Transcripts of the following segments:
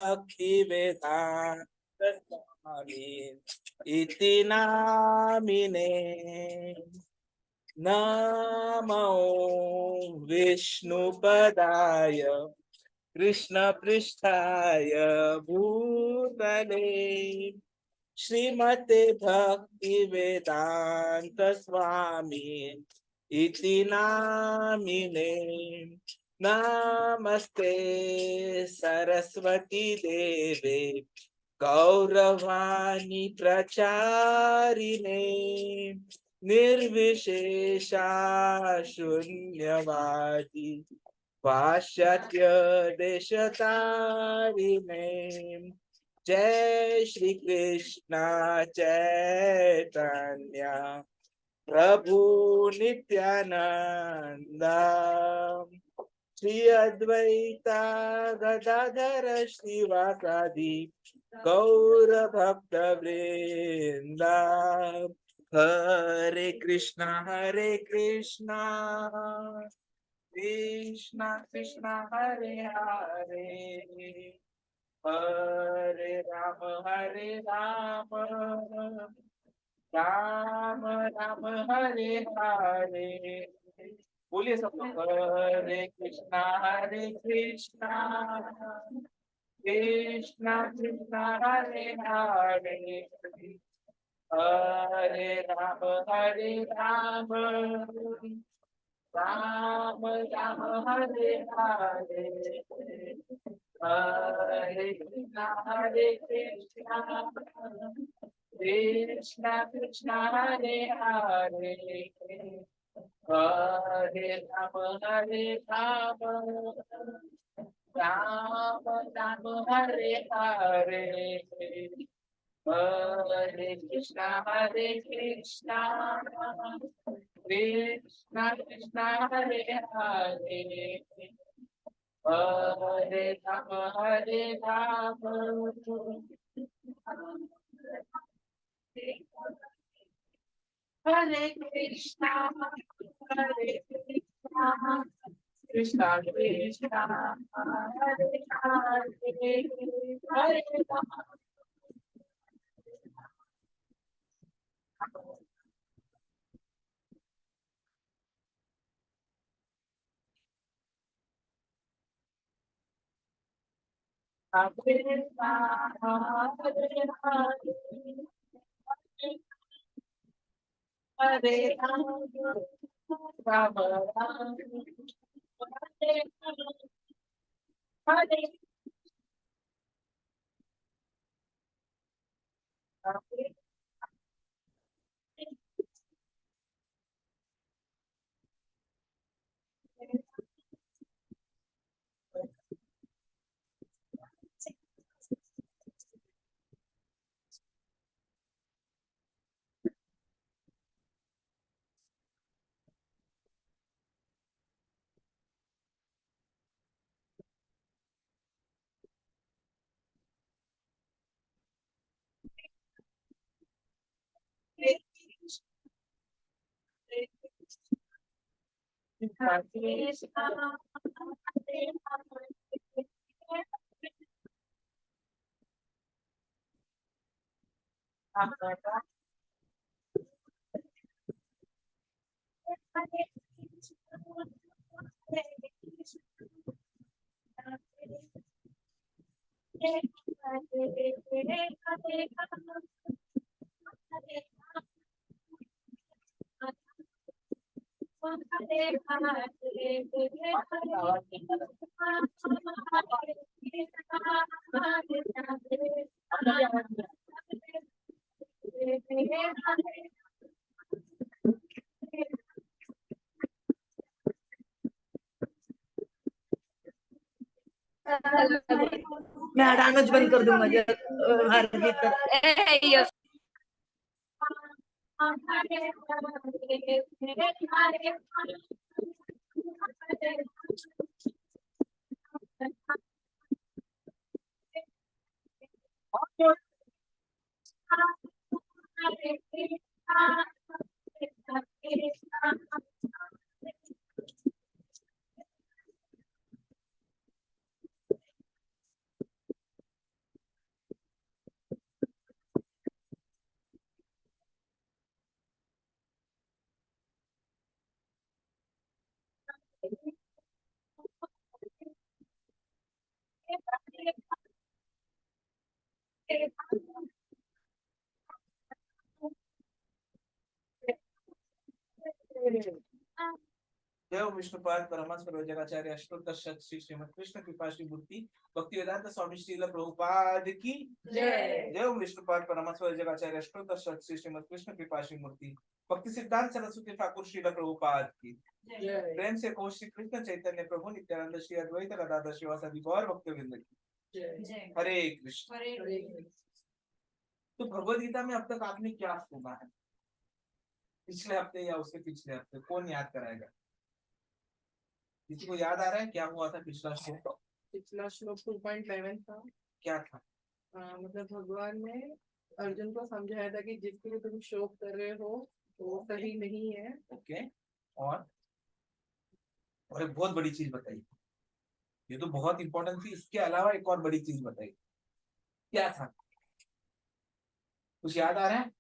भक्तिवेदान्त स्वामी इति नामिने। नमो विष्णुपदाय कृष्णपृष्ठाय भूतले श्रीमते भक्तिवेदान्त स्वामी इति नामिने। नमस्ते सरस्वती देवे गौरवाणी प्रचारिणे निर्विशेषा शून्यवादी पाश्चात्य देशतारिणे। जय श्री कृष्ण चैतन्य प्रभु नित्यानंदा श्री अद्वैता गदाधर श्रीवासादि गौर भक्त वृंदा। हरे कृष्णा कृष्णा कृष्णा हरे हरे हरे राम राम राम हरे हरे। बोलिए सब लोग, हरे कृष्णा कृष्णा कृष्णा हरे हरे हरे राम राम राम हरे हरे हरे कृष्णा कृष्णा कृष्णा हरे हरे हरे राम राम राम हरे हरे हरे कृष्णा कृष्णा कृष्णा हरे हरे हरे राम हरे कृष्णा कृष्णा कृष्णा हरे हरे हरे राम। हरे राम राम राम हरे हरे मैं हटाना बंद कर दूंगा जब विष्णुपाद परमहंस प्रवचनाचार्य अष्टोत्तर शत श्री श्रीमद कृष्ण कृपा श्री मूर्ति भक्ति वेदांत स्वामी श्रील प्रभुपाद की जय। जय। ओम विष्णुपाद परमहंस प्रवचनाचार्य अष्टोत्तर शत श्री श्रीमद कृष्ण कृपा श्री मूर्ति भक्ति सिद्धांत सरस्वती ठाकुर श्रील प्रभुपाद की जय। प्रेम से कहो श्री कृष्ण चैतन्य प्रभु नित्यानंद श्री अद्वैत गदाधर श्रीवासादि गौर भक्तवृंद की जय। हरे कृष्ण। हरे कृष्ण। तो भगवद गीता में अब तक आपने क्या सुना है? पिछले हफ्ते या उसके पिछले हफ्ते? कौन याद कराएगा? किसी को याद आ रहा है क्या हुआ था पिछला श्लोक? पिछला श्लोक 2.11 था। क्या था? मतलब भगवान ने अर्जुन को समझाया था कि जिसके लिए तुम शोक कर रहे हो वो सही नहीं है। ओके। और एक बहुत बड़ी चीज बताई, ये तो बहुत इंपॉर्टेंट थी, इसके अलावा एक और बड़ी चीज बताई। क्या था? कुछ याद आ रहा है?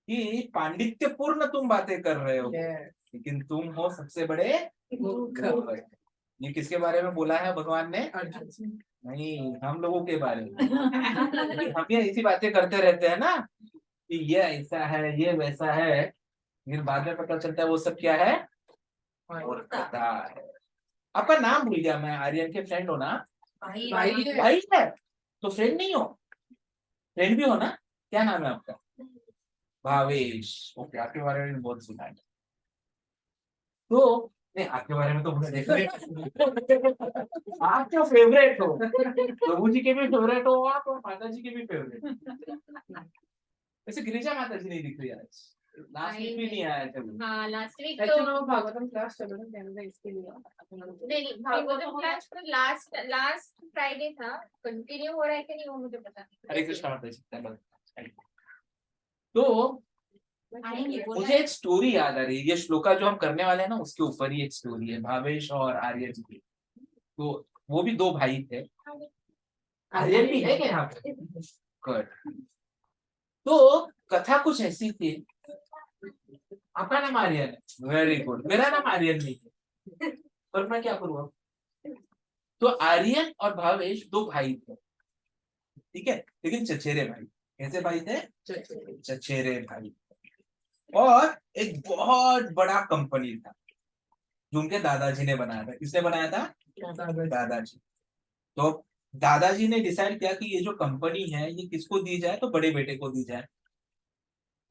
कि पांडित्यपूर्ण तुम बातें कर रहे हो लेकिन तुम हो सबसे बड़े मूर्ख। ये किसके बारे में बोला है भगवान ने? अर्जुन। नहीं, हम लोगों के बारे में। हम भी ऐसी बातें करते रहते हैं ना कि ये ऐसा है ये वैसा है, लेकिन बाद में पता चलता है वो सब क्या है? मूर्खता है। आपका नाम भूल गया मैं। आर्यन के फ्रेंड हो ना? भाई है। भाई है तो फ्रेंड नहीं हो? फ्रेंड भी हो ना? क्या नाम है आपका? भावेश। ओके, आपके बारे में बहुत सुना है। तो नहीं, आपके बारे में तो मुझे आप क्या फेवरेट हो? प्रभु जी के भी फेवरेट हो आप और माता जी के भी फेवरेट। वैसे गिरिजा माता जी नहीं दिख रही आज, लास्ट वीक भी नहीं आया था। हाँ लास्ट वीक एक्चुअली तो वो भागवतम क्लास चल रहा था इसके लिए। नहीं भागवतम क्लास पर लास्ट फ्राइडे था। कंटिन्यू हो रहा है कि नहीं वो मुझे पता नहीं। हरे कृष्णा माता जी। तो मुझे एक स्टोरी याद आ रही है, ये श्लोका जो हम करने वाले हैं ना उसके ऊपर ही एक स्टोरी है, भावेश और आर्यन की। तो वो भी दो भाई थे। आर्यन भी है क्या यहाँ पे? गुड। तो कथा कुछ ऐसी थी। आपका नाम आर्यन है? Very good. मेरा नाम आर्यन नहीं है, पर मैं क्या करूँ? तो आर्यन और भावेश दो भाई थे, ठीक है, लेकिन चचेरे भाई। कैसे भाई थे? चचेरे भाई। और एक बहुत बड़ा कंपनी था जो उनके दादाजी ने बनाया था। किसने बनाया था? दादाजी। तो दादाजी ने डिसाइड किया कि ये जो कंपनी है ये किसको दी जाए, तो बड़े बेटे को दी जाए।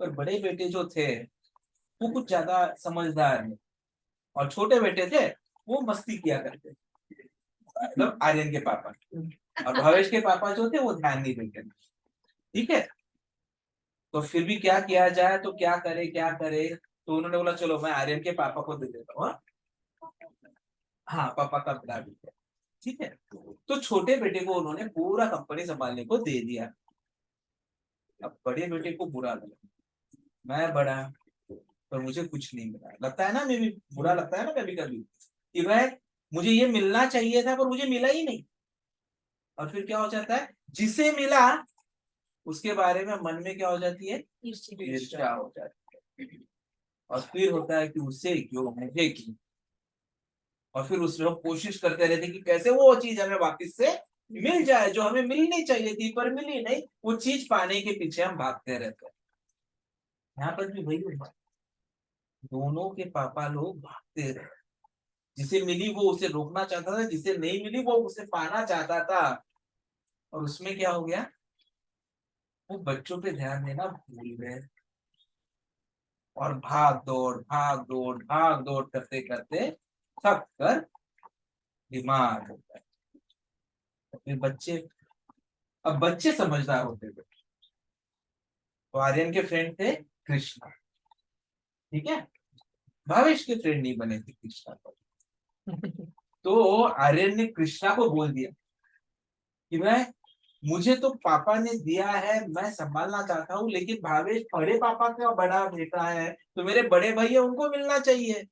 पर बड़े बेटे जो थे वो कुछ ज्यादा समझदार नहीं, और छोटे बेटे थे वो मस्ती किया करते, मतलब आर्यन के पापा। और भावेश के पापा जो थे वो ध्यान नहीं देते, ठीक है। तो फिर भी क्या किया जाए, तो क्या करे। तो उन्होंने बोला चलो मैं आर्यन के पापा को दे देता हूँ। हाँ, पापा का बड़ा बेटा, ठीक है। तो छोटे बेटे को उन्होंने पूरा कंपनी संभालने को दे दिया। अब बड़े बेटे को बुरा लगा, मैं बड़ा पर मुझे कुछ नहीं मिला। लगता है ना, मैं भी बुरा लगता है ना कभी कभी कि भाई मुझे ये मिलना चाहिए था पर मुझे मिला ही नहीं। और फिर क्या हो जाता है, जिसे मिला उसके बारे में मन में क्या हो जाती है? ईर्ष्या हो जाती है। और फिर होता है कि उसे क्यों, मुझे क्यों। और फिर उस लोग कोशिश करते रहते कि कैसे वो चीज हमें वापस से मिल जाए जो हमें मिलनी चाहिए थी पर मिली नहीं। वो चीज पाने के पीछे हम भागते रहते हैं। यहाँ पर भी वही हुआ, दोनों के पापा लोग भागते रहे। जिसे मिली वो उसे रोकना चाहता था, जिसे नहीं मिली वो उसे पाना चाहता था। और उसमें क्या हो गया, वो बच्चों पे ध्यान देना भूल गए और भाग दौड़ करते करते थक कर बीमार हो गए। फिर अब बच्चे समझदार होते गए। तो आर्यन के फ्रेंड थे कृष्णा, ठीक है। भावेश के फ्रेंड नहीं बने थे कृष्णा को। तो आर्यन ने कृष्णा को बोल दिया कि मुझे तो पापा ने दिया है, मैं संभालना चाहता हूँ, लेकिन भावेश बड़े पापा का बड़ा बेटा है तो मेरे बड़े भाई है उनको मिलना चाहिए।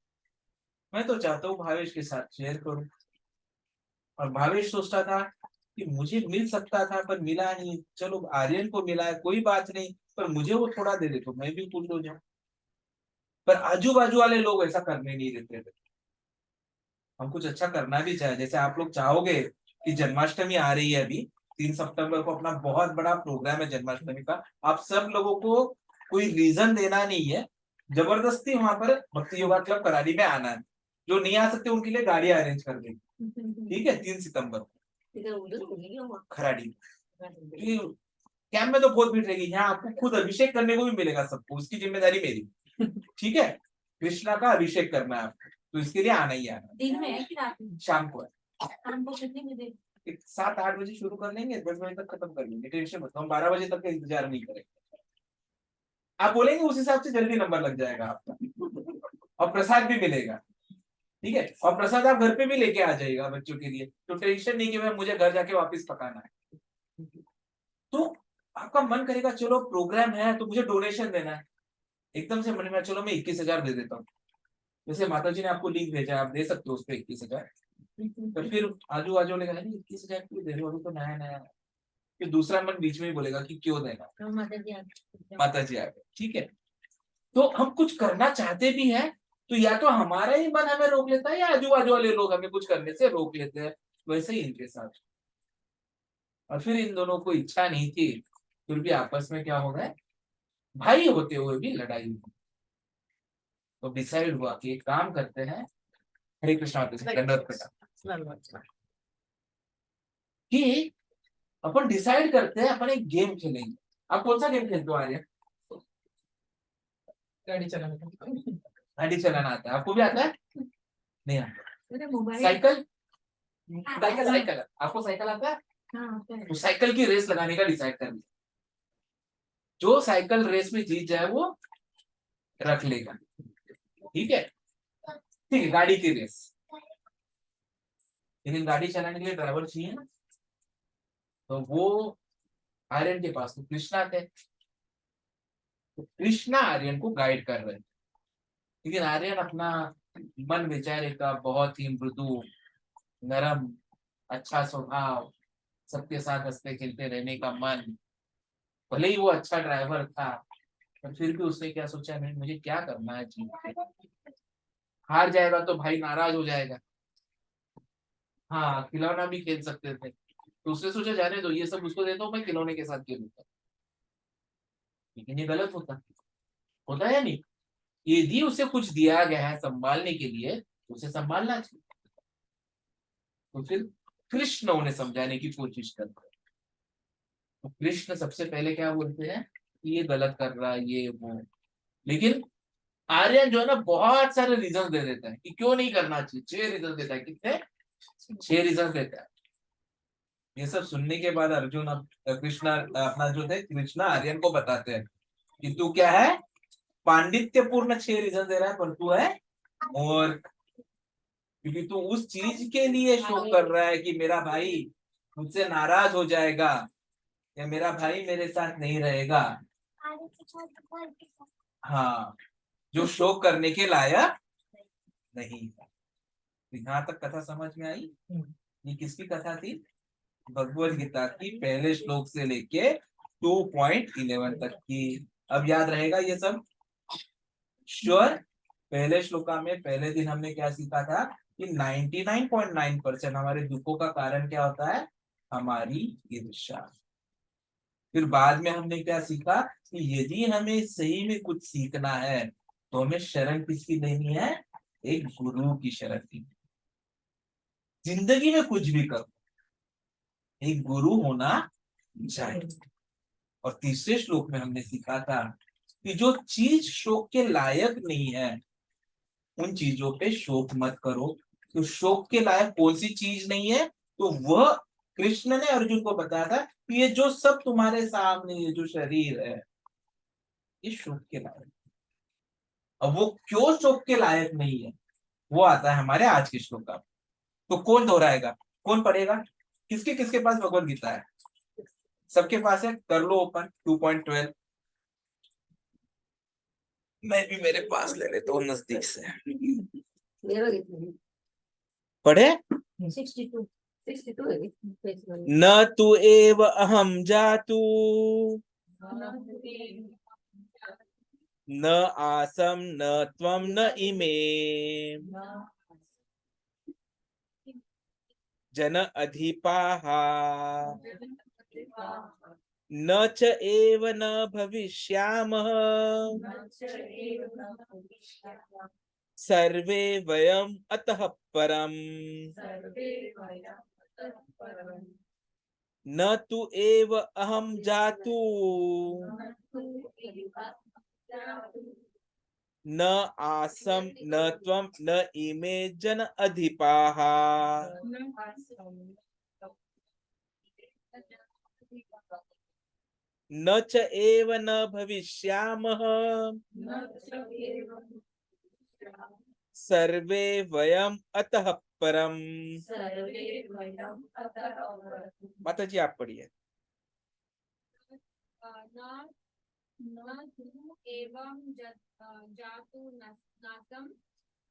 मैं तो चाहता हूँ भावेश के साथ शेयर करूं। और भावेश सोचता था कि मुझे मिल सकता था पर मिला नहीं, चलो आर्यन को मिला है कोई बात नहीं, पर मुझे वो थोड़ा दे दे तो मैं भी खुश हो जाऊं। पर आजू बाजू वाले लोग ऐसा करने नहीं देते थे। हम कुछ अच्छा करना भी चाहे, जैसे आप लोग चाहोगे कि जन्माष्टमी आ रही है अभी 3 सितंबर को, अपना बहुत बड़ा प्रोग्राम है जन्माष्टमी का। आप सब लोगों को कोई रीजन देना नहीं है, जबरदस्ती वहां पर भक्ति योगा क्लब करारी में आना है। जो नहीं आ सकते उनके लिए गाड़ी अरेंज कर देंगे, ठीक है, 3 सितंबर को खराड़ी। कैंप में तो बहुत भीड़ रहेगी, यहाँ आपको खुद अभिषेक करने को भी मिलेगा सबको, उसकी जिम्मेदारी मेरी, ठीक है। कृष्णा का अभिषेक करना है आपको, तो इसके लिए आना ही आना। दिन में है कि रात में? शाम को है, शाम को कितने बजे? 7-8 बजे शुरू कर लेंगे, 10 बजे तक खत्म कर लेंगे, टेंशन मत लो, हम 12 बजे तक का इंतजार नहीं करेंगे। आप बोलेंगे उस हिसाब से जल्दी नंबर लग जाएगा आपका, और प्रसाद भी मिलेगा, ठीक है। और प्रसाद आप घर पे भी लेके आ जाइएगा बच्चों के लिए, तो टेंशन नहीं कि भाई मुझे घर जाके वापस पकाना है। तो आपका मन करेगा चलो प्रोग्राम है तो मुझे डोनेशन देना है, एकदम से मन में चलो मैं 21,000 दे देता हूँ। जैसे माता जी ने आपको लिंक भेजा, आप दे सकते हो उस पर 21,000। तो फिर आजू बाजू ने कहा 21,000 क्यों दे रहे हो, अभी तो नया नया। फिर दूसरा मन बीच में ही बोलेगा कि क्यों देना, माता जी आ गए, ठीक है। तो हम कुछ करना चाहते भी हैं, तो या तो हमारा ही मन हमें रोक लेता है या आजू बाजू वाले लोग हमें कुछ करने से रोक लेते हैं, वैसे ही इनके साथ। और फिर इन दोनों को इच्छा नहीं थी, फिर भी आपस में क्या हो गए, भाई होते हुए भी लड़ाई हुई। तो डिसाइड हुआ कि एक काम करते हैं, हरे कृष्णा दंडवत प्रणाम, कि अपन डिसाइड करते हैं अपन एक गेम खेलेंगे। आप कौन सा गेम खेलते हो आर्य? गाड़ी चलाना। गाड़ी चलाना आता है, आपको भी आता है? नहीं आता। मोबाइल। साइकिल? साइकिल साइकिल आपको साइकिल आता है? तो साइकिल की रेस लगाने का डिसाइड कर लिया, जो साइकिल रेस में जीत जाए वो रख लेगा, ठीक है। ठीक है, गाड़ी की रेस, लेकिन गाड़ी चलाने के लिए ड्राइवर चाहिए ना। तो वो आर्यन के पास तो कृष्णा थे, तो कृष्णा आर्यन को गाइड कर रहे थे, लेकिन आर्यन अपना मन बेचारे का बहुत ही मृदु, नरम, अच्छा स्वभाव, सबके साथ हंसते खेलते रहने का मन, भले ही वो अच्छा ड्राइवर था, पर फिर भी उसने क्या सोचा, नहीं मुझे क्या करना है जीत के, हार जाएगा तो भाई नाराज हो जाएगा। हाँ, खिलौना भी खेल सकते थे, तो उसने सोचा जाने दो, ये सब उसको देता हूँ, मैं खिलौने के साथ खेलूंगा। लेकिन ये गलत होता है या नहीं? यदि उसे कुछ दिया गया है संभालने के लिए, तो उसे संभालना चाहिए। तो फिर कृष्ण उन्हें समझाने की कोशिश करते हैं। तो कृष्ण सबसे पहले क्या बोलते हैं कि ये गलत कर रहा है, ये वो, लेकिन आर्यन जो है ना बहुत सारे रीजन दे देता है कि क्यों नहीं करना चाहिए। 6 रीजन देता है, कितने? 6 रीजन देता है। ये सब सुनने के बाद अर्जुन कृष्णा अपना जो थे कृष्णा आर्यन को बताते हैं कि तू क्या है, पांडित्यपूर्ण 6 रीजन दे रहा है, पर तू है मूर्ख, क्योंकि तू उस चीज के लिए शोक कर रहा है कि मेरा भाई मुझसे नाराज हो जाएगा या मेरा भाई मेरे साथ नहीं रहेगा। हाँ, जो शोक करने के लायक नहीं है। तो यहाँ तक कथा समझ में आई? ये किसकी कथा थी? भगवत गीता की पहले श्लोक से लेके 2.11 तक की। अब याद रहेगा ये सब? श्योर? पहले श्लोका में पहले दिन हमने क्या सीखा था कि 99.9% हमारे दुखों का कारण क्या होता है? हमारी ईर्ष्या। फिर बाद में हमने क्या सीखा कि यदि हमें सही में कुछ सीखना है तो हमें शरण किसकी लेनी है? एक गुरु की शरण की। जिंदगी में कुछ भी करो, एक गुरु होना चाहिए। और तीसरे श्लोक में हमने सीखा था कि जो चीज शोक के लायक नहीं है उन चीजों पे शोक मत करो। तो शोक के लायक कौन सी चीज नहीं है? तो वह कृष्ण ने अर्जुन को बताया था कि ये जो सब तुम्हारे सामने ये जो शरीर है ये शोक के लायक। अब वो क्यों शोक के लायक नहीं है वो आता है हमारे आज के श्लोक का। तो कौन दोहराएगा, कौन पढ़ेगा? किसके किसके पास भगवत गीता है? सबके पास है, कर लो ओपन 2.12। मैं भी मेरे पास ले लेता हूँ नजदीक से। पढ़े? 62 है। न तु एव अहम जातु न आसम न त्वम न इमे जन अधिपाः न च एव न भविष्यामः सर्वे वयम् अतः परम् न तु एव अहं जातु न आसम न त्वं न इमे जन अधिपाः न च एव न भविष्यामः सर्वे वयम् अतः परम। माता जी आप पढ़िए। न तु एवं जातु नासम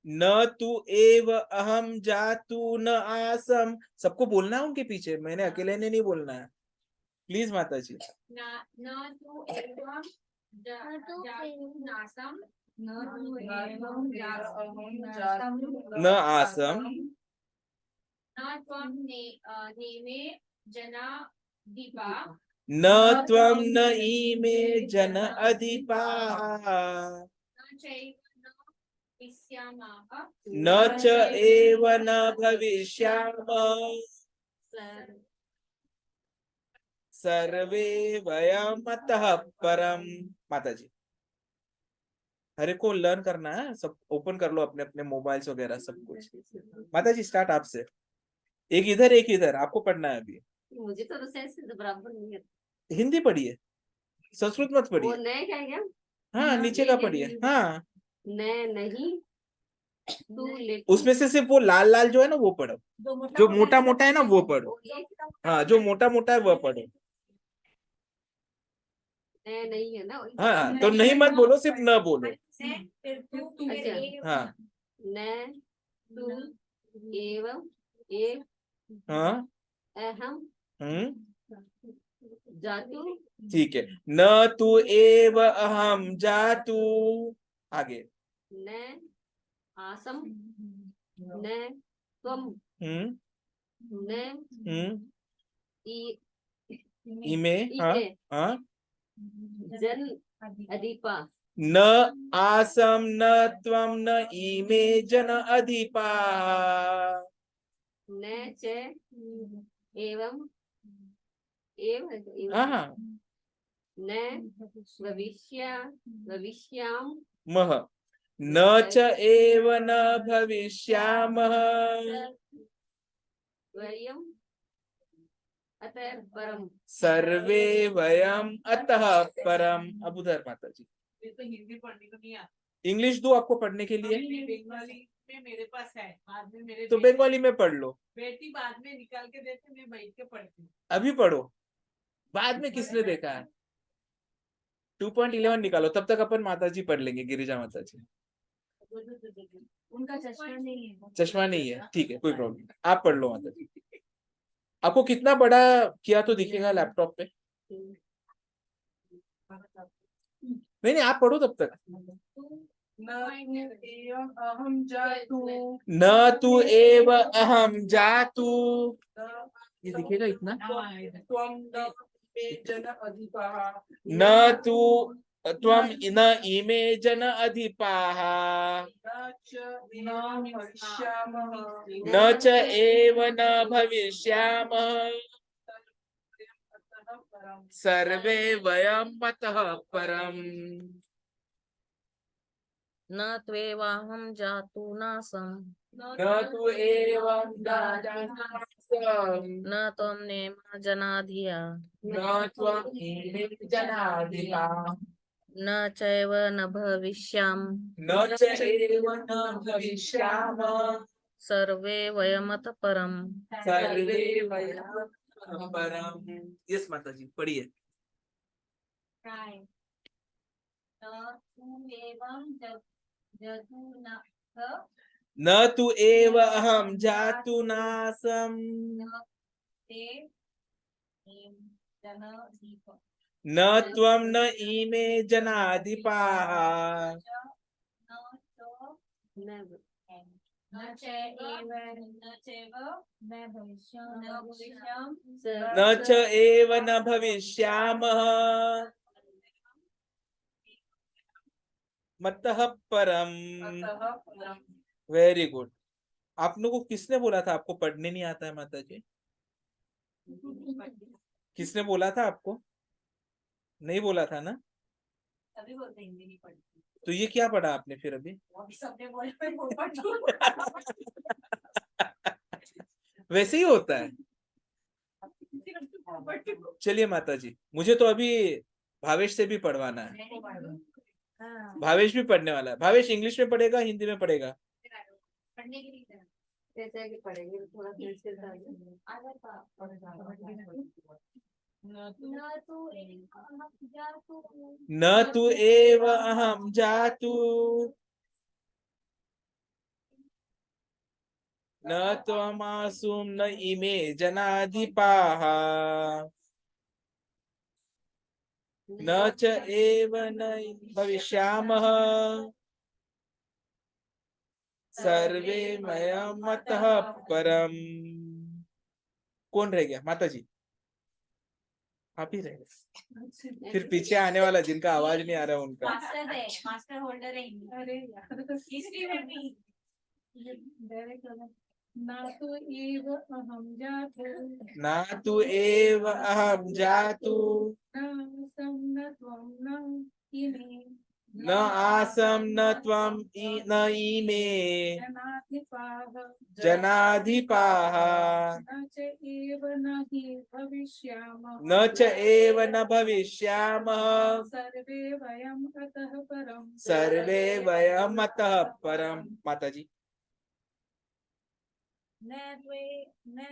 न तु एव अहम जातु न आसम। सबको बोलना है उनके पीछे, मैंने अकेले ने नहीं बोलना है, प्लीज माता जी। न तु एवं जातु नासम न आसम न त्वं नेमे जना दीपा न त्वं न इमे जन अधिपाः न चैव न विस्यामः न च एव न भविष्यामः सर्वे वयम् अतः परम। माता जी हरे को लर्न करना है, सब ओपन कर लो अपने अपने मोबाइल्स वगैरह सब कुछ। माता जी स्टार्ट आपसे, एक इधर एक इधर, आपको पढ़ना है अभी। मुझे तो सेंस बराबर नहीं है। हिंदी पढ़िए, संस्कृत मत वो पढ़िए। नए क्या क्या हाँ नीचे का पढ़िए। हाँ नए नहीं तू ले उसमें से सिर्फ वो लाल लाल जो है ना वो पढ़ो, जो मोटा मोटा है ना वो पढ़ो। हाँ जो मोटा मोटा है वो पढ़ो। नए नहीं है ना। हाँ तो नहीं मत बोलो, सिर्फ न बोलो। अच्छा हाँ न तू एवं एक हाँ अहम जातु ठीक है। न तु एव अहम जातु, आगे। न आसम न त्वम हम्म न इ इमे हाँ इमे हाँ जन अधिपा न आसम न त्वं न इमे जन अधिपाः न च एवं एव हाँ न भविष्याम मह न च एव न भविष्यामः वयम् अतः परम सर्वे वयम् अतः परम। अब उधर माता जी ये तो हिंदी पढ़ने को नहीं आता। इंग्लिश दो आपको पढ़ने के लिए, बंगाली में मेरे पास है, बाद में मेरे तो बंगाली में पढ़ लो। बेटी बाद में निकाल के देते, मैं बैठ के पढ़ती हूँ। अभी पढ़ो, बाद में किसने देखा है। 2.11 निकालो, तब तक अपन माता जी पढ़ लेंगे, गिरिजा माता जी। उनका चश्मा नहीं है। चश्मा नहीं है, ठीक है कोई प्रॉब्लम नहीं, आप पढ़ लो माता जी। आपको कितना बड़ा किया तो दिखेगा लैपटॉप पे। नहीं नहीं आप पढ़ो तब तक। न तु एव अहम जातु, ये दिखेगा इतना। न तु त्वं न इमे जन अधिपाः न च एव न भविष्यामः सर्वे वयम् अतः परम। न त्वेवाहं जातु नासं न तु एवं न त्वं नेमा जनाधिया न त्वं इमे जनाधिपाः न चैव न भविष्याम न च एव न भविष्यामः सर्वे वयमत परम। सर्वे वयम् अतः परम। यस माता जी पढ़िए। प्राय न तू एवं जतु न न तु एव अहम जातु नासम ते जन दीप न त्वं न इमे जनाधिपाः न चैव न चैव न भविष्यं न भविष्यं न च एव न भविष्यामः मतः परम। अतः परम। Very good. आप लोगों को किसने बोला था आपको पढ़ने नहीं आता है माता जी? किसने बोला था आपको? नहीं बोला था ना? तभी बोलते हिंदी नहीं पढ़ती। तो ये क्या पढ़ा आपने फिर अभी? वो भी सबने बोला मैं वो पढ़ूं। वैसे ही होता है। चलिए माता जी, मुझे तो अभी भावेश से भी पढ़वाना है। हाँ, भावेश भी पढ़ने वाला है। भावेश इंग्लिश में पढ़ेगा, हिंदी में पढ़ेगा? पढ़ने के लिए कैसे आगे पढ़ेंगे थोड़ा मुश्किल था। न तो एक हम जातु न तु एव अहम जातु न त्वमासुम न इमे जनाधिपाः न च एव न भविष्यामः सर्वे मया मतः परम। कौन रह गया? माता जी आप ही रह गए। फिर पीछे आने वाला जिनका आवाज नहीं आ रहा उनका। मास्टर है, मास्टर होल्डर है अरे हिस्ट्री में भी। ना तो एव अहम जातु न तु एव अहम जातु न सम न त्वं न इमे न आसम न त्वं न इमे जनाधिपाः जनाधिपाः न च एव न हि भविष्यामः न च एव न भविष्यामः सर्वे वयम् अतः परम् सर्वे वयमतः परम। माता जी न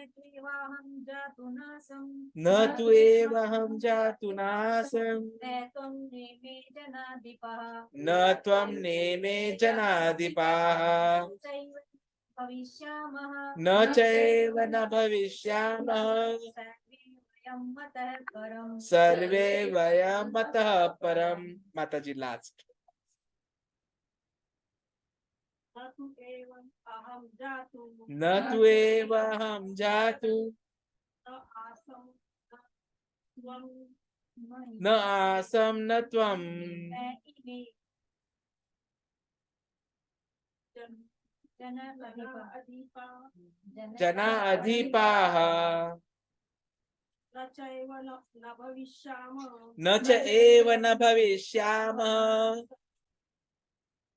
त्वेवाहं जातु नासं न तु एव अहम जातु नासम् न त्वं नेमे जनाधिपः न त्वं नेमे जनाधिपाः चैव भविष्यामः न चैव न भविष्यामः सर्वे वयं मतः परम् सर्वे वयमतः परम। माता जी लास्ट। न तु एव अहम जातु न तु एव अहम जातु न आसं न त्वं न आसम न त्वं न इमे जनाधिपाः जनाधिपाः न चैव न भविष्यामः न च एव न भविष्यामः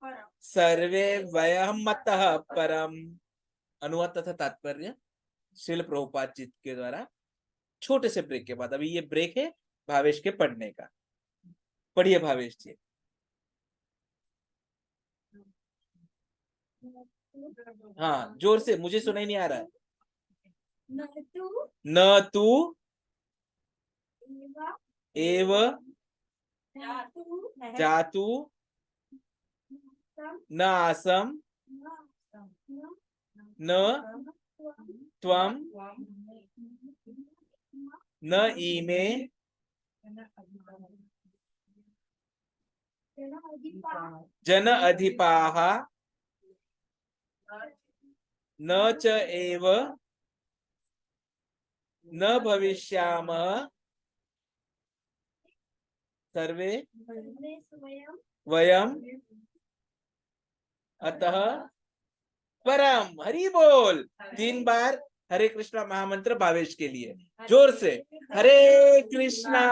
परम् सर्वे वयमतः परम। अनुवाद तथा तात्पर्य श्रील प्रभुपाद जी के द्वारा छोटे से ब्रेक के बाद। अभी ये ब्रेक है भावेश के पढ़ने का। पढ़िए भावेश जी। हाँ जोर से, मुझे सुनाई नहीं आ रहा है। न तु न तू एव जातु जातु न आसम न त्वं न इमे जन अधिपाः न च एव न भविष्यामः सर्वे वयम अतः परम। हरि बोल। 3 बार हरे कृष्णा महामंत्र भावेश के लिए जोर से। हरे कृष्णा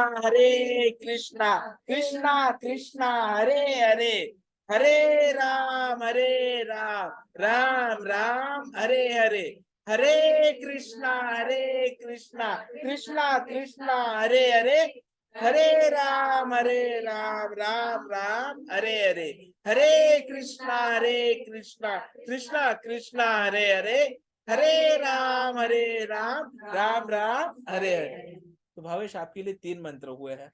कृष्णा कृष्णा हरे हरे, हरे राम राम राम हरे हरे, हरे कृष्णा कृष्णा कृष्णा हरे हरे, हरे राम राम राम हरे हरे, हरे कृष्णा कृष्णा कृष्णा हरे हरे, हरे राम राम राम हरे हरे। तो भावेश आपके लिए 3 मंत्र हुए हैं,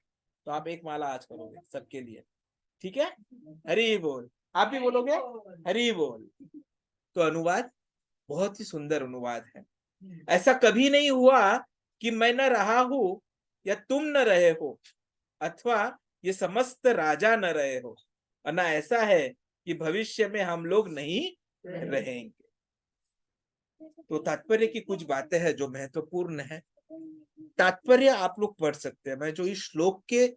तो आप एक माला आज करोगे सबके लिए, ठीक है? हरि बोल। आप भी बोलोगे हरि बोल। तो अनुवाद बहुत ही सुंदर अनुवाद है। ऐसा कभी नहीं हुआ कि मैं न रहा हूं या तुम न रहे हो, अथवा ये समस्त राजा न रहे हो, और ना ऐसा है कि भविष्य में हम लोग नहीं रहेंगे। तो तात्पर्य की कुछ बातें हैं जो महत्वपूर्ण है। तात्पर्य आप लोग पढ़ सकते हैं। मैं जो इस श्लोक के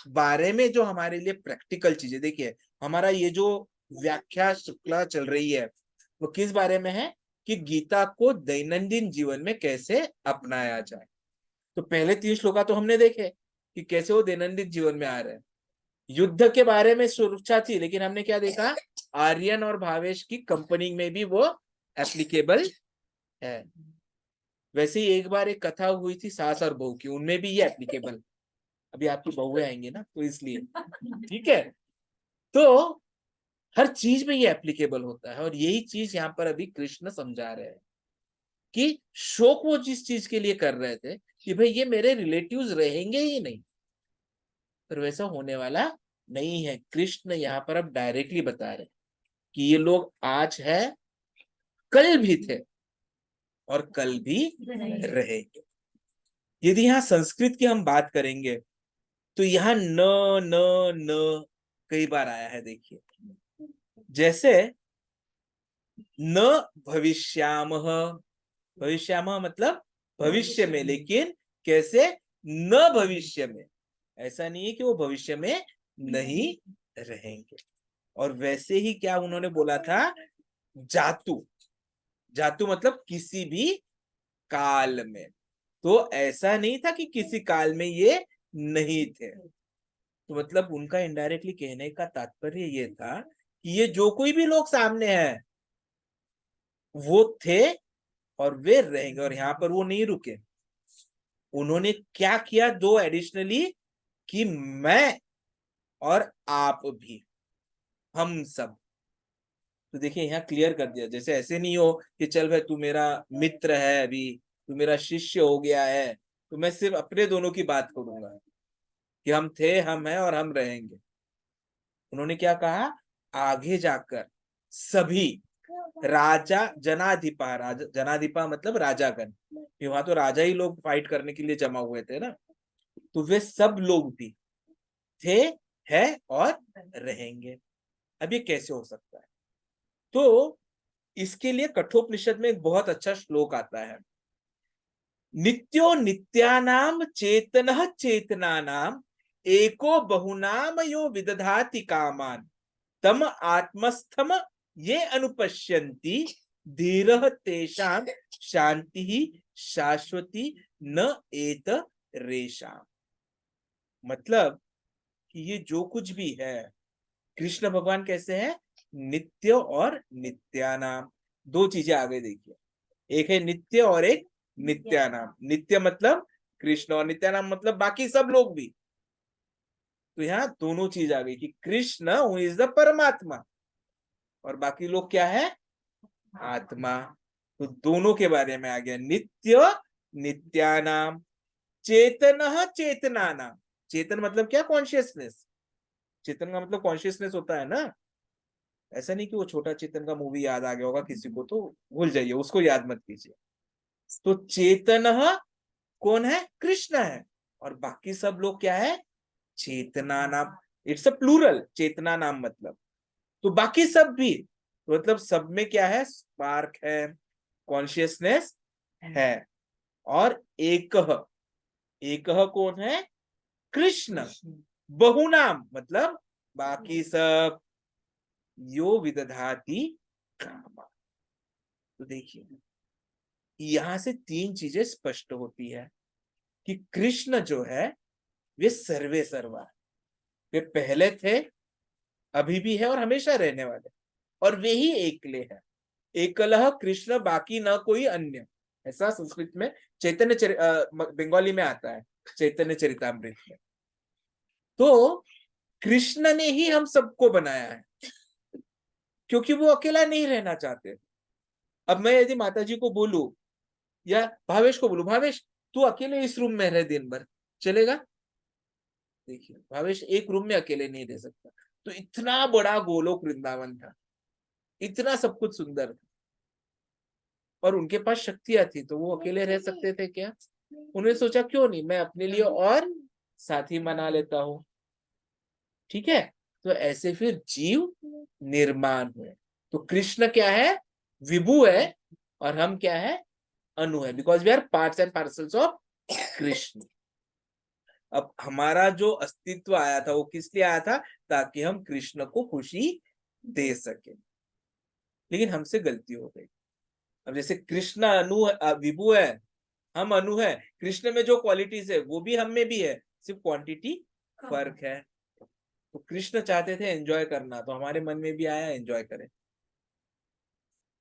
बारे में जो हमारे लिए प्रैक्टिकल चीजें, देखिए हमारा ये जो व्याख्या श्रृंखला चल रही है वो किस बारे में है कि गीता को दैनंदिन जीवन में कैसे अपनाया जाए। तो पहले 3 श्लोका तो हमने देखे कि कैसे वो दैनंदिन जीवन में आ रहे हैं। युद्ध के बारे में सुरक्षा थी, लेकिन हमने क्या देखा, आर्यन और भावेश की कंपनी में भी वो एप्लीकेबल है। वैसे ही एक बार एक कथा हुई थी सास और बहू की, उनमें भी ये एप्लीकेबल। अभी आपकी बहुएं आएंगे ना, तो इसलिए ठीक है। तो हर चीज में ये एप्लीकेबल होता है, और यही चीज यहाँ पर अभी कृष्ण समझा रहे हैं कि शोक वो जिस चीज के लिए कर रहे थे कि भाई ये मेरे रिलेटिव्स रहेंगे ही नहीं, पर वैसा होने वाला नहीं है। कृष्ण यहाँ पर अब डायरेक्टली बता रहे हैं कि ये लोग आज है, कल भी थे और कल भी रहेंगे। यदि यहाँ संस्कृत की हम बात करेंगे तो यहाँ न न न कई बार आया है। देखिए जैसे न भविष्यामः, भविष्यामः मतलब भविष्य में, लेकिन कैसे, न भविष्य में। ऐसा नहीं है कि वो भविष्य में नहीं रहेंगे। और वैसे ही क्या उन्होंने बोला था, जातु, जातु मतलब किसी भी काल में। तो ऐसा नहीं था कि किसी काल में ये नहीं थे। तो मतलब उनका इनडायरेक्टली कहने का तात्पर्य ये था कि ये जो कोई भी लोग सामने हैं वो थे और वे रहेंगे। और यहाँ पर वो नहीं रुके, उन्होंने क्या किया, दो एडिशनली, कि मैं और आप भी, हम सब। तो देखिए यहाँ क्लियर कर दिया। जैसे ऐसे नहीं हो कि चल भाई तू मेरा मित्र है, अभी तू मेरा शिष्य हो गया है, तो मैं सिर्फ अपने दोनों की बात करूंगा कि हम थे, हम हैं और हम रहेंगे। उन्होंने क्या कहा, आगे जाकर सभी राजा जनाधिपा, राजा जनाधिपा मतलब राजागण, वहां तो राजा ही लोग फाइट करने के लिए जमा हुए थे ना, तो वे सब लोग भी थे, है और रहेंगे। अब ये कैसे हो सकता है? तो इसके लिए कठोपनिषद में एक बहुत अच्छा श्लोक आता है, नित्यो नित्यानाम चेतनः चेतनानाम एको बहुनाम यो विदधाति कामान तम आत्मस्थम ये अनुपश्यन्ति धीरः तेषां शांति शाश्वती न एत रेषाम। मतलब कि ये जो कुछ भी है, कृष्ण भगवान कैसे हैं, नित्य और नित्यानाम। दो चीजें आगे देखिए, एक है नित्य और एक नित्यानाम। नित्य मतलब कृष्ण और नित्यानाम मतलब बाकी सब लोग भी। तो यहाँ दोनों चीज आ गई कि कृष्ण हु इज द परमात्मा और बाकी लोग क्या है, आत्मा। तो दोनों के बारे में आ गया, नित्य नित्यानाम, चेतन चेतनानाम। चेतन मतलब क्या, कॉन्शियसनेस। चेतन का मतलब कॉन्शियसनेस होता है ना। ऐसा नहीं कि वो छोटा चेतन का मूवी याद आ गया होगा किसी को, तो भूल जाइए, उसको याद मत कीजिए। तो चेतन कौन है, कृष्ण है, और बाकी सब लोग क्या है, चेतना नाम। इट्स अ प्लूरल, चेतना नाम मतलब। तो बाकी सब भी, मतलब सब में क्या है, स्पार्क है, कॉन्शियसनेस है। और एक कौन है, कृष्ण। बहुनाम मतलब बाकी सब, यो विदधाति कामा। तो देखिए यहां से 3 चीजें स्पष्ट होती है कि कृष्ण जो है वे सर्वे सर्वा, वे पहले थे, अभी भी है और हमेशा रहने वाले, और वे ही एकले है। एकलह कृष्ण बाकी न कोई अन्य, ऐसा संस्कृत में बंगाली में आता है, चैतन्य चरितामृत में। तो कृष्ण ने ही हम सबको बनाया है, क्योंकि वो अकेला नहीं रहना चाहते। अब मैं यदि माताजी को बोलूं या भावेश को बोलूं, भावेश तू अकेले इस रूम में रह दिन भर, चलेगा? देखिए भावेश एक रूम में अकेले नहीं रह सकता। तो इतना बड़ा गोलोक वृंदावन था, इतना सब कुछ सुंदर था, और उनके पास शक्तियां थी, तो वो अकेले रह सकते थे क्या? उन्होंने सोचा क्यों नहीं, मैं अपने लिए और साथी बना लेता हूं। ठीक है, तो ऐसे फिर जीव निर्माण हुए। तो कृष्ण क्या है, विभु है, और हम क्या है, अनु है, because we are parts and parcels of Krishna. अब हमारा जो अस्तित्व आया था वो किस लिए आया था, ताकि हम कृष्ण को खुशी दे सके, लेकिन हमसे गलती हो गई। अब जैसे कृष्ण विभु है, हम अनु है, कृष्ण में जो क्वालिटीज है वो भी हम में भी है, सिर्फ क्वांटिटी फर्क है। तो कृष्ण चाहते थे एंजॉय करना, तो हमारे मन में भी आया एंजॉय करें,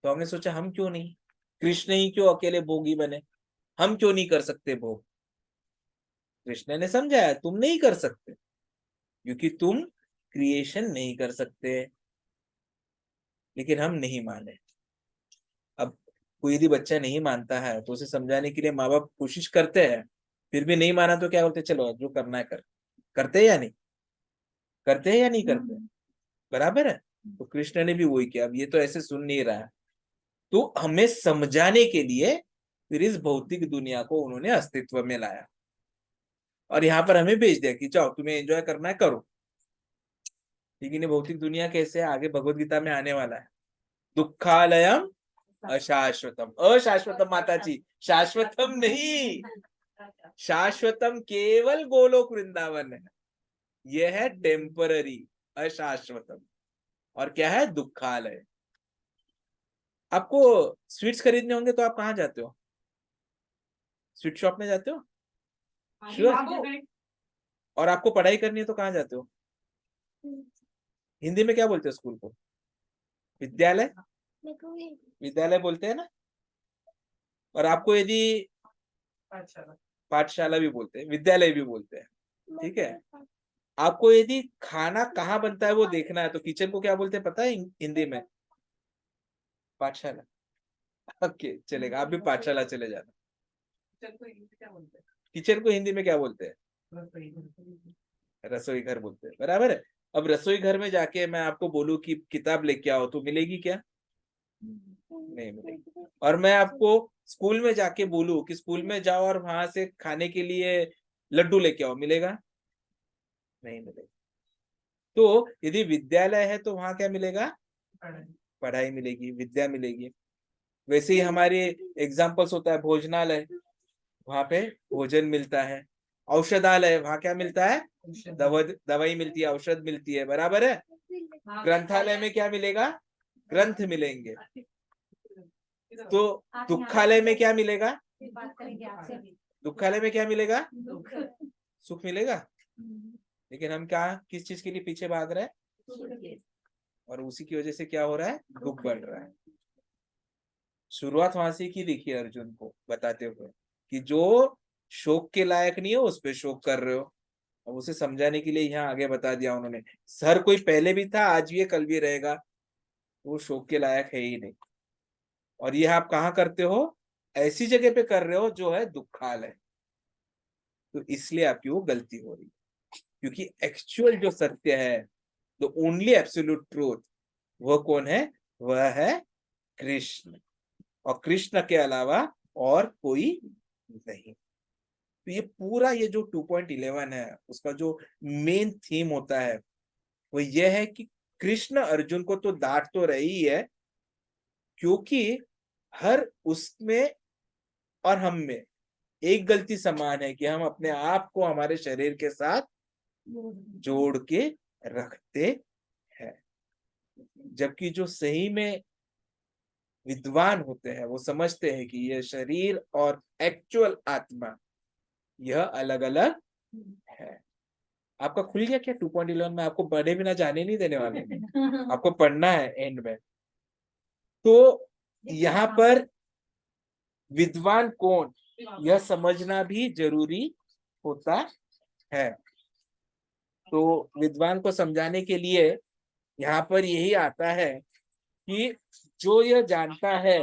तो हमने सोचा हम क्यों नहीं, कृष्ण ही क्यों अकेले भोगी बने, हम क्यों नहीं कर सकते भोग। कृष्ण ने समझाया तुम नहीं कर सकते, क्योंकि तुम क्रिएशन नहीं कर सकते, लेकिन हम नहीं माने। अब कोई यदि बच्चा नहीं मानता है तो उसे समझाने के लिए माँ बाप कोशिश करते हैं, फिर भी नहीं माना तो क्या बोलते, चलो जो करना है कर। करते हैं या नहीं, करते हैं या नहीं करते, बराबर है। तो कृष्ण ने भी वही किया। अब ये तो ऐसे सुन नहीं रहा है, तो हमें समझाने के लिए फिर इस भौतिक दुनिया को उन्होंने अस्तित्व में लाया और यहाँ पर हमें भेज दिया कि जाओ तुम्हें एंजॉय करना है करो। लेकिन ये भौतिक दुनिया कैसे है, आगे भगवत गीता में आने वाला है। दुखालयम अशाश्वतम, अशाश्वतम माता जी, शाश्वतम नहीं, शाश्वतम केवल गोलोक वृंदावन है, यह है टेम्पररी अशाश्वतम। और क्या है, दुखालय। आपको स्वीट्स खरीदने होंगे तो आप कहाँ जाते हो, स्वीट शॉप में जाते हो, श्योर। और आपको पढ़ाई करनी है तो कहाँ जाते हो, हिंदी में क्या बोलते हो स्कूल को, विद्यालय, विद्यालय बोलते हैं ना। और आपको यदि पाठशाला भी बोलते हैं, विद्यालय भी बोलते हैं, ठीक है। आपको यदि खाना कहाँ बनता है वो देखना है तो किचन को क्या बोलते हैं पता है हिंदी में, पाठशाला। ओके चलेगा, आप भी पाठशाला चले जाना। किचन को हिंदी में क्या बोलते हैं, रसोई घर बोलते हैं, बराबर है। अब रसोई घर में जाके मैं आपको बोलूं कि किताब लेके आओ तो मिलेगी क्या, नहीं मिलेगी। और मैं आपको स्कूल में जाके बोलूं कि स्कूल में जाओ और वहां से खाने के लिए लड्डू लेके आओ, मिलेगा, नहीं मिलेगा। तो यदि विद्यालय है तो वहां क्या मिलेगा, पढ़ाई मिलेगी, विद्या मिलेगी। वैसे ही हमारे एग्जाम्पल्स होता है, भोजनालय, वहां पे भोजन मिलता है। औषधालय, वहां क्या मिलता है, दवाई मिलती है, औषध मिलती है, बराबर है। ग्रंथालय में क्या मिलेगा, ग्रंथ मिलेंगे। तो दुखालय में क्या मिलेगा, बात करेंगे आपसे भी। दुखालय में क्या मिलेगा, सुख मिलेगा। लेकिन हम क्या, किस चीज के लिए पीछे भाग रहे हैं, और उसी की वजह से क्या हो रहा है, दुख बढ़ रहा है। शुरुआत वहां से की देखिए अर्जुन को बताते हुए कि जो शोक के लायक नहीं हो उस पर शोक कर रहे हो। अब उसे समझाने के लिए यहाँ आगे बता दिया उन्होंने, हर कोई पहले भी था, आज भी है, कल भी रहेगा, वो शोक के लायक है ही नहीं। और ये आप कहाँ करते हो, ऐसी जगह पे कर रहे हो जो है दुखालय। तो इसलिए आपकी वो गलती हो रही है, क्योंकि एक्चुअल जो सत्य है, द ओनली एब्सोल्यूट ट्रूथ, वह कौन है, वह है कृष्ण, और कृष्ण के अलावा और कोई नहीं। तो ये पूरा ये जो 2.11 है उसका जो मेन थीम होता है वो ये है कि कृष्ण अर्जुन को तो डांट तो रही है, क्योंकि हर उसमें और हम में एक गलती समान है कि हम अपने आप को हमारे शरीर के साथ जोड़ के रखते हैं। जबकि जो सही में विद्वान होते हैं वो समझते हैं कि यह शरीर और एक्चुअल आत्मा यह अलग अलग है। आपका खुल गया क्या 2.11 में, आपको पढ़े बिना जाने नहीं देने वाले, आपको पढ़ना है एंड में। तो यहाँ पर विद्वान कौन, यह समझना भी जरूरी होता है। तो विद्वान को समझाने के लिए यहाँ पर यही आता है कि जो यह जानता है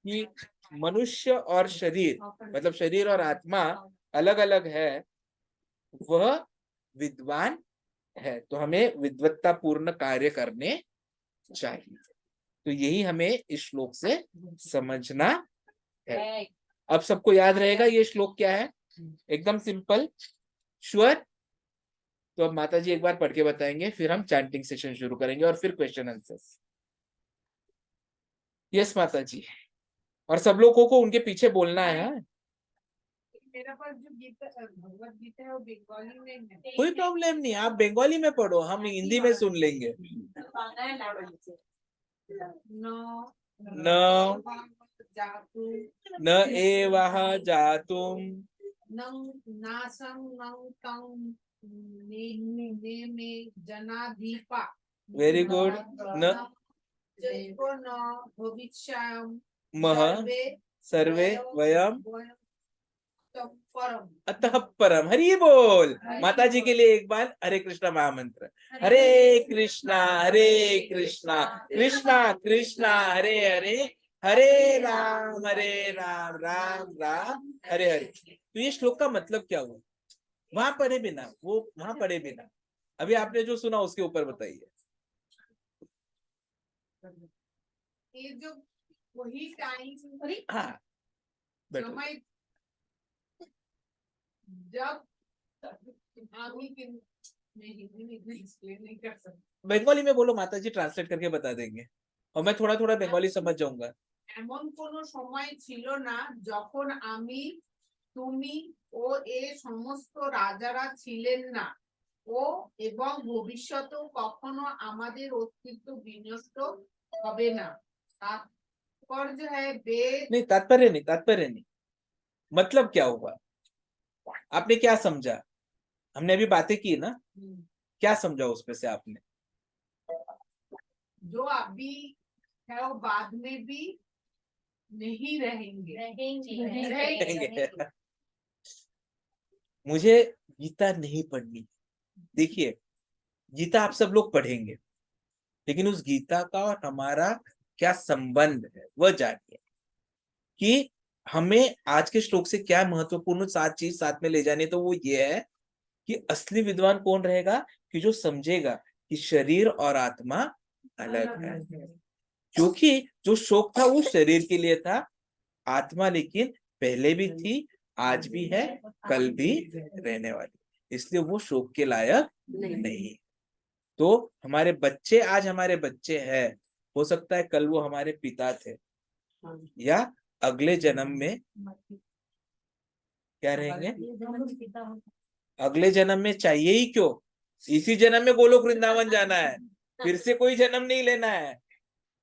कि मनुष्य और शरीर, मतलब शरीर और आत्मा अलग अलग है, वह विद्वान है। तो हमें विद्वत्ता पूर्ण कार्य करने चाहिए। तो यही हमें इस श्लोक से समझना है। अब सबको याद रहेगा ये श्लोक क्या है, एकदम सिंपल, श्योर। तो अब माता जी एक बार पढ़ के बताएंगे, फिर हम चैंटिंग सेशन शुरू करेंगे और फिर क्वेश्चन आंसर्स। यस माता जी। और सब लोगों को उनके पीछे बोलना है। हाँ? मेरा पास जो गीता भगवत गीता है वो बंगाली में है। कोई प्रॉब्लम नहीं, आप बंगाली में पढ़ो, हम हिंदी में सुन लेंगे। न न जातु न एवः जातुम नासं नंग तंग ने जनाधिपा वेरी गुड। न जैको न भविष्याम मह सर्वे वयम परम। अतः परम। हरि बोल। माता जी के लिए एक बार हरे कृष्णा महामंत्र। हरे कृष्णा कृष्णा कृष्णा हरे हरे, हरे राम राम राम हरे हरे। तो ये श्लोक का मतलब क्या हुआ? वहां पढ़े बिना, वो वहां पढ़े बिना, अभी आपने जो सुना उसके ऊपर बताइए। ये जो वही टाइम हाँ बेटा, समय जब आगे के मैं हिंदी में इतना एक्सप्लेन नहीं कर सकती। बंगाली में बोलो, माता जी ट्रांसलेट करके बता देंगे और मैं थोड़ा थोड़ा बंगाली समझ जाऊंगा। এমন কোনো সময় ছিল না যখন আমি তুমি ও এ সমস্ত রাজারা ছিলেন না ও এবং ভবিষ্যতেও কখনো আমাদের অস্তিত্ব বিনষ্ট হবে না। तात्पर्य है वेद। नहीं, तात्पर्य नहीं, मतलब क्या हुआ? आपने क्या समझा? हमने अभी बातें की ना, क्या समझा उसमें से आपने? जो अभी है वो बाद में भी नहीं रहेंगे। रहेंगे। मुझे गीता नहीं पढ़नी। देखिए, गीता आप सब लोग पढ़ेंगे, लेकिन उस गीता का और हमारा क्या संबंध है वह जानिए, कि हमें आज के श्लोक से क्या महत्वपूर्ण 7 चीज साथ में ले जानी। तो वो ये है कि असली विद्वान कौन रहेगा, कि जो समझेगा कि शरीर और आत्मा अलग है। क्योंकि जो शोक था वो शरीर के लिए था, आत्मा लेकिन पहले भी थी, आज भी है, कल भी रहने वाली, इसलिए वो शोक के लायक नहीं। तो हमारे बच्चे आज हमारे बच्चे हैं, हो सकता है कल वो हमारे पिता थे, या अगले जन्म में क्या रहेंगे, अगले जन्म में चाहिए ही क्यों, इसी जन्म में गोलोक वृंदावन जाना है, फिर से कोई जन्म नहीं लेना है।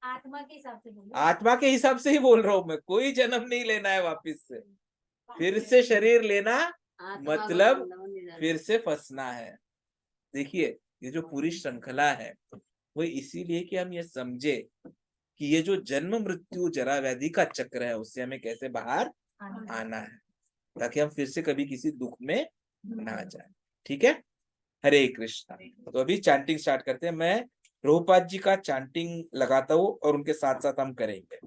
आत्मा के हिसाब से बोलो। आत्मा के हिसाब से ही बोल रहा हूं मैं, कोई जन्म नहीं लेना है वापिस से। फिर से शरीर लेना मतलब फिर से फंसना है। देखिए, ये जो पूरी श्रृंखला है वो इसीलिए कि हम ये समझे कि ये जो जन्म मृत्यु जरा व्याधि का चक्र है उससे हमें कैसे बाहर आना है, ताकि हम फिर से कभी किसी दुख में ना जाए। ठीक है, हरे कृष्णा। तो अभी चैंटिंग स्टार्ट करते हैं। मैं प्रभुपाद जी का चैंटिंग लगाता हूँ और उनके साथ साथ हम करेंगे।